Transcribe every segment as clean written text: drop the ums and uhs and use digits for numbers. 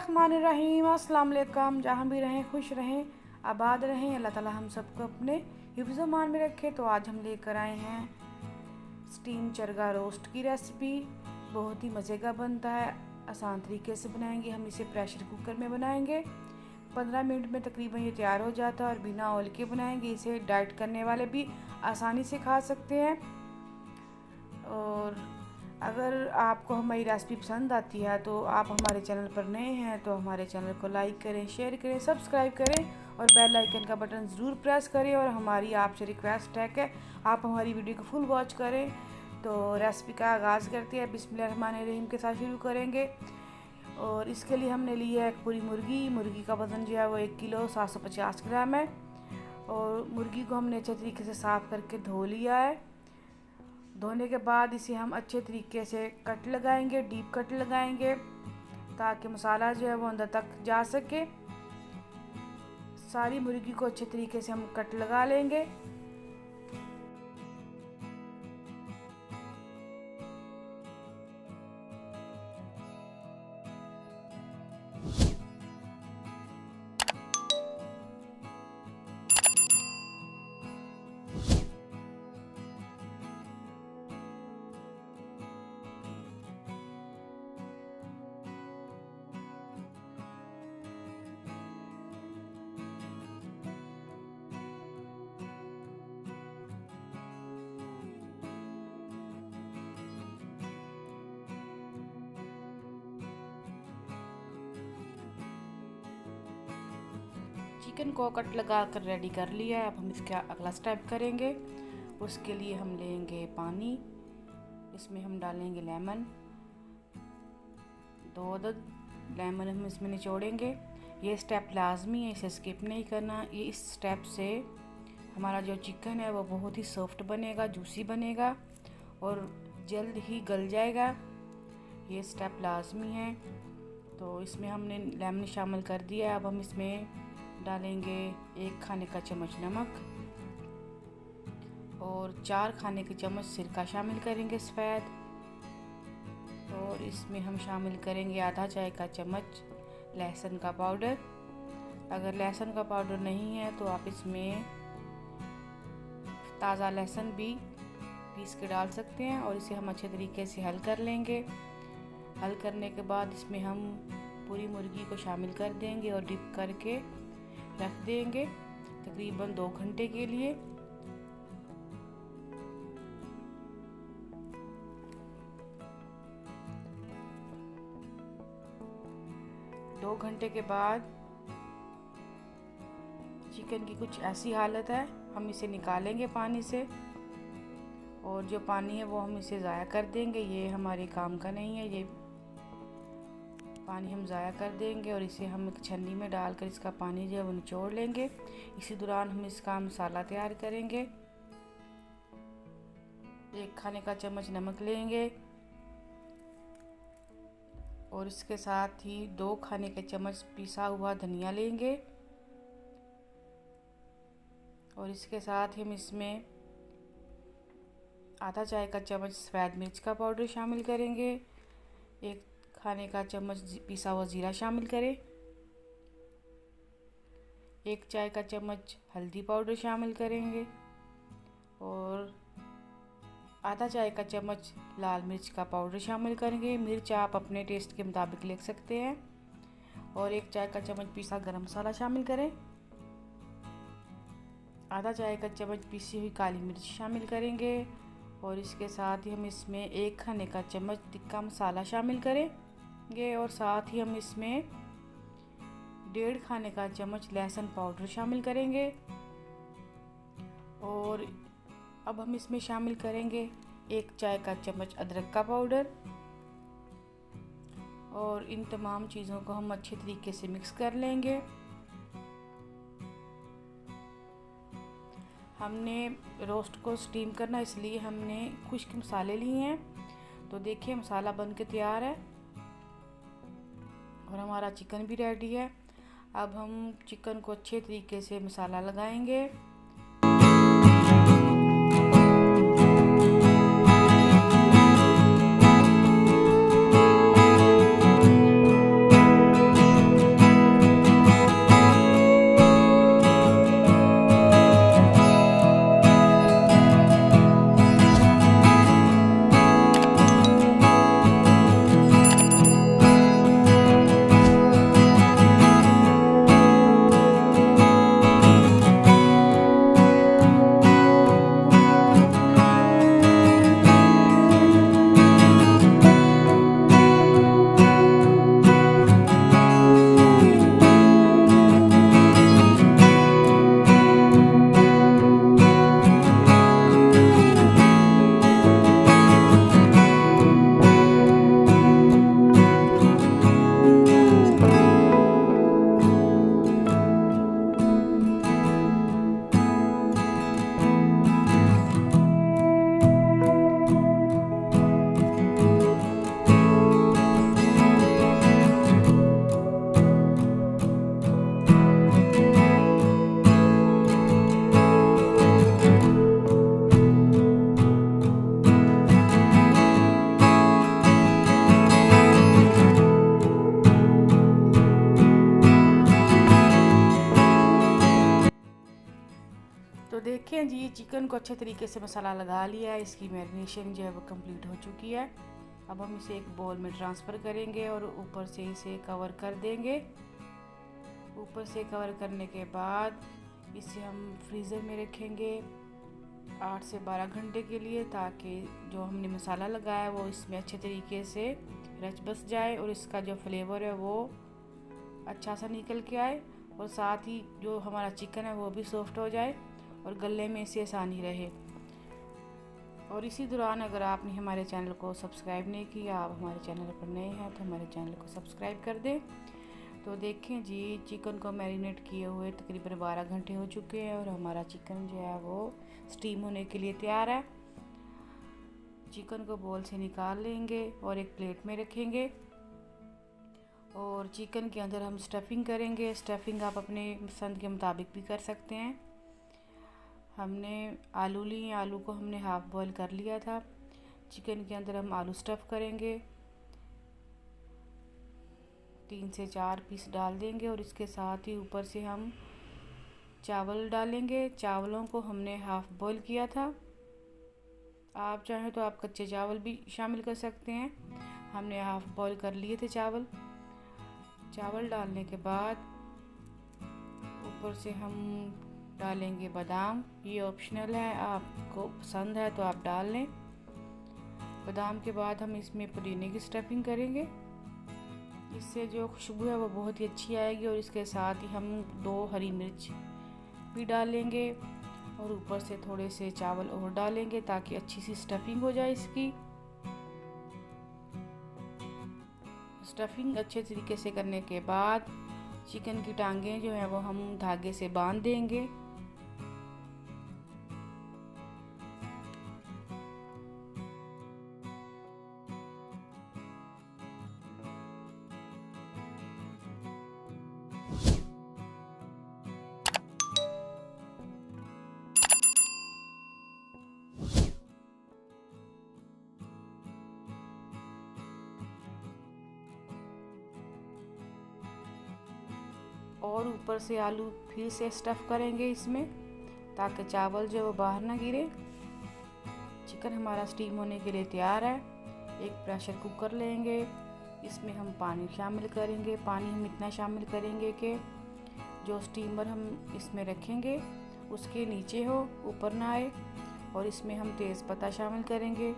बिस्मिल्लाहिर्रहमानिर्रहीम। अस्सलाम वालेकुम। जहाँ भी रहें खुश रहें, आबाद रहें। अल्लाह ताला हम सबको अपने हिफ्ज़ मान में रखे। तो आज हम लेकर आए हैं स्टीम चरगा रोस्ट की रेसिपी। बहुत ही मज़े का बनता है, आसान तरीके से बनाएंगे। हम इसे प्रेशर कुकर में बनाएंगे। 15 मिनट में तकरीबन ये तैयार हो जाता है और बिना ऑयल के बनाएंगे। इसे डाइट करने वाले भी आसानी से खा सकते हैं। और अगर आपको हमारी रेसिपी पसंद आती है तो आप हमारे चैनल पर नए हैं तो हमारे चैनल को लाइक करें, शेयर करें, सब्सक्राइब करें और बेल आइकन का बटन ज़रूर प्रेस करें। और हमारी आपसे रिक्वेस्ट है कि आप हमारी वीडियो को फुल वॉच करें। तो रेसिपी का आगाज़ करते हैं। बिस्मिल्लाहिर्रहमानिर्रहीम के साथ शुरू करेंगे। और इसके लिए हमने लिया है एक पूरी मुर्गी का वज़न जो है वो 1 किलो 750 ग्राम है। और मुर्गी को हमने अच्छे तरीके से साफ़ करके धो लिया है। धोने के बाद इसे हम अच्छे तरीके से कट लगाएंगे, डीप कट लगाएंगे ताकि मसाला जो है वो अंदर तक जा सके। सारी मुर्गी को अच्छे तरीके से हम कट लगा लेंगे। चिकन को कट लगा कर रेडी कर लिया है। अब हम इसका अगला स्टेप करेंगे। उसके लिए हम लेंगे पानी, इसमें हम डालेंगे लेमन, 2 अदद लेमन हम इसमें निचोड़ेंगे। ये स्टेप लाजमी है, इसे स्किप नहीं करना। ये इस स्टेप से हमारा जो चिकन है वो बहुत ही सॉफ्ट बनेगा, जूसी बनेगा और जल्द ही गल जाएगा। ये स्टेप लाजमी है। तो इसमें हमने लेमन शामिल कर दिया है। अब हम इसमें डालेंगे 1 खाने का चम्मच नमक और 4 खाने के चम्मच सिरका शामिल करेंगे सफ़ेद। और इसमें हम शामिल करेंगे आधा चाय का चम्मच लहसुन का पाउडर। अगर लहसुन का पाउडर नहीं है तो आप इसमें ताज़ा लहसुन भी पीस के डाल सकते हैं। और इसे हम अच्छे तरीके से हल कर लेंगे। हल करने के बाद इसमें हम पूरी मुर्गी को शामिल कर देंगे और डिप करके रख देंगे तकरीबन 2 घंटे के लिए। दो घंटे के बाद चिकन की कुछ ऐसी हालत है, हम इसे निकालेंगे पानी से। और जो पानी है वो हम इसे ज़ाया कर देंगे। ये हमारे काम का नहीं है, ये पानी हम ज़ाया कर देंगे। और इसे हम एक छन्नी में डालकर इसका पानी जो है वो निचोड़ लेंगे। इसी दौरान हम इसका मसाला तैयार करेंगे। 1 खाने का चम्मच नमक लेंगे और इसके साथ ही 2 खाने के चम्मच पिसा हुआ धनिया लेंगे। और इसके साथ हम इसमें आधा चाय का चम्मच सफ़ेद मिर्च का पाउडर शामिल करेंगे। 1 खाने का चम्मच पिसा हुआ ज़ीरा शामिल करें। 1 चाय का चम्मच हल्दी पाउडर शामिल करेंगे और आधा चाय का चम्मच लाल मिर्च का पाउडर शामिल करेंगे। मिर्च आप अपने टेस्ट के मुताबिक ले सकते हैं। और 1 चाय का चम्मच पिसा गरम मसाला शामिल करें। आधा चाय का चम्मच पिसी हुई काली मिर्च शामिल करेंगे। और इसके साथ ही हम इसमें 1 खाने का चम्मच टिक्का मसाला शामिल करेंगे। और साथ ही हम इसमें 1.5 खाने का चम्मच लहसुन पाउडर शामिल करेंगे। और अब हम इसमें शामिल करेंगे 1 चाय का चम्मच अदरक का पाउडर। और इन तमाम चीज़ों को हम अच्छे तरीके से मिक्स कर लेंगे। हमने रोस्ट को स्टीम करना, इसलिए हमने खुश्क मसाले लिए हैं। तो देखिए मसाला बन के तैयार है और हमारा चिकन भी रेडी है। अब हम चिकन को अच्छे तरीके से मसाला लगाएंगे। तो देखें जी, चिकन को अच्छे तरीके से मसाला लगा लिया है, इसकी मैरिनेशन जो है वो कंप्लीट हो चुकी है। अब हम इसे एक बाउल में ट्रांसफ़र करेंगे और ऊपर से इसे कवर कर देंगे। ऊपर से कवर करने के बाद इसे हम फ्रीज़र में रखेंगे 8 से 12 घंटे के लिए, ताकि जो हमने मसाला लगाया है वो इसमें अच्छे तरीके से रच बस जाए और इसका जो फ्लेवर है वो अच्छा सा निकल के आए, और साथ ही जो हमारा चिकन है वो भी सॉफ्ट हो जाए और गलने में इसे आसानी रहे। और इसी दौरान अगर आपने हमारे चैनल को सब्सक्राइब नहीं किया, आप हमारे चैनल पर नए हैं तो हमारे चैनल को सब्सक्राइब कर दें। तो देखें जी, चिकन को मैरिनेट किए हुए तकरीबन 12 घंटे हो चुके हैं और हमारा चिकन जो है वो स्टीम होने के लिए तैयार है। चिकन को बोल से निकाल लेंगे और एक प्लेट में रखेंगे और चिकन के अंदर हम स्टफिंग करेंगे। स्टफिंग आप अपने पसंद के मुताबिक भी कर सकते हैं। हमने आलू लिए, आलू को हमने हाफ़ बॉईल कर लिया था। चिकन के अंदर हम आलू स्टफ़ करेंगे, 3 से 4 पीस डाल देंगे और इसके साथ ही ऊपर से हम चावल डालेंगे। चावलों को हमने हाफ़ बॉईल किया था, आप चाहें तो आप कच्चे चावल भी शामिल कर सकते हैं। हमने हाफ़ बॉईल कर लिए थे चावल। चावल डालने के बाद ऊपर से हम डालेंगे बादाम, ये ऑप्शनल है, आपको पसंद है तो आप डाल लें। बादाम के बाद हम इसमें पुदीने की स्टफिंग करेंगे, इससे जो खुशबू है वो बहुत ही अच्छी आएगी। और इसके साथ ही हम 2 हरी मिर्च भी डालेंगे और ऊपर से थोड़े से चावल और डालेंगे ताकि अच्छी सी स्टफिंग हो जाए इसकी। स्टफिंग अच्छे तरीके से करने के बाद चिकन की टांगें जो है वो हम धागे से बांध देंगे। और ऊपर से आलू फिर से स्टफ़ करेंगे इसमें, ताकि चावल जो वो बाहर ना गिरे। चिकन हमारा स्टीम होने के लिए तैयार है। एक प्रेशर कुकर लेंगे, इसमें हम पानी शामिल करेंगे। पानी हम इतना शामिल करेंगे कि जो स्टीमर हम इसमें रखेंगे उसके नीचे हो, ऊपर ना आए। और इसमें हम तेज़पत्ता शामिल करेंगे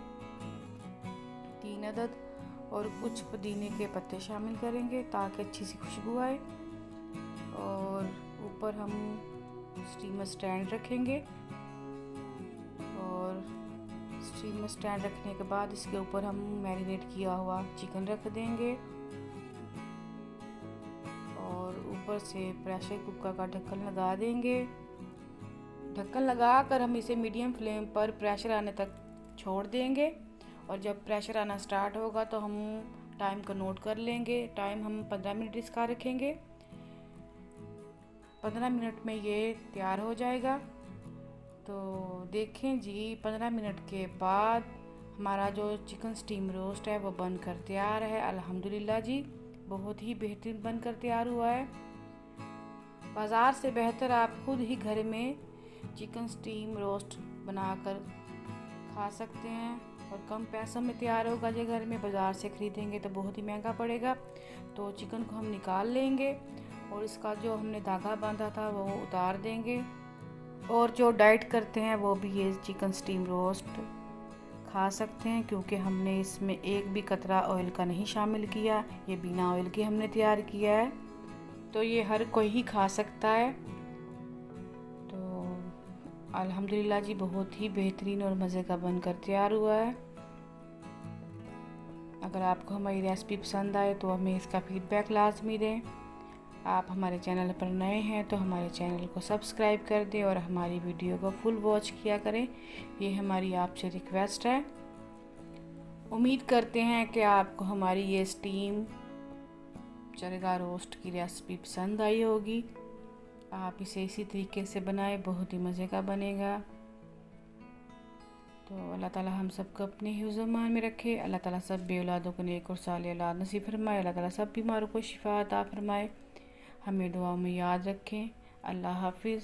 3 अदद, और कुछ पुदीने के पत्ते शामिल करेंगे ताकि अच्छी सी खुशबू आए। और ऊपर हम स्टीमर स्टैंड रखेंगे और स्टीमर स्टैंड रखने के बाद इसके ऊपर हम मैरिनेट किया हुआ चिकन रख देंगे और ऊपर से प्रेशर कुकर का ढक्कन लगा देंगे। ढक्कन लगाकर हम इसे मीडियम फ्लेम पर प्रेशर आने तक छोड़ देंगे, और जब प्रेशर आना स्टार्ट होगा तो हम टाइम को नोट कर लेंगे। टाइम हम 15 मिनट इसका रखेंगे। 15 मिनट में ये तैयार हो जाएगा। तो देखें जी, 15 मिनट के बाद हमारा जो चिकन स्टीम रोस्ट है वो बनकर तैयार है। अल्हम्दुलिल्लाह जी, बहुत ही बेहतरीन बनकर तैयार हुआ है। बाज़ार से बेहतर आप खुद ही घर में चिकन स्टीम रोस्ट बनाकर खा सकते हैं और कम पैसों में तैयार होगा। जो घर में बाज़ार से ख़रीदेंगे तो बहुत ही महंगा पड़ेगा। तो चिकन को हम निकाल लेंगे और इसका जो हमने धागा बांधा था वो उतार देंगे। और जो डाइट करते हैं वो भी ये चिकन स्टीम रोस्ट खा सकते हैं, क्योंकि हमने इसमें एक भी कतरा ऑयल का नहीं शामिल किया। ये बिना ऑयल के हमने तैयार किया है, तो ये हर कोई ही खा सकता है। तो अल्हम्दुलिल्लाह जी, बहुत ही बेहतरीन और मज़े का बनकर तैयार हुआ है। अगर आपको हमारी रेसिपी पसंद आए तो हमें इसका फीडबैक लाजमी दें। आप हमारे चैनल पर नए हैं तो हमारे चैनल को सब्सक्राइब कर दें और हमारी वीडियो को फुल वॉच किया करें, ये हमारी आपसे रिक्वेस्ट है। उम्मीद करते हैं कि आपको हमारी ये स्टीम चरगा रोस्ट की रेसिपी पसंद आई होगी। आप इसे इसी तरीके से बनाएं, बहुत ही मज़े का बनेगा। तो अल्लाह ताला हम सबको अपने हिफ्ज़-ओ-मान में रखे। अल्लाह ताला सब बे औलादों को नेक और साले औलाद नसीब फरमाए। अल्लाह ताला सब बीमारों को शिफा अता फरमाए। हमें दुआओं में याद रखें। अल्लाह हाफिज़।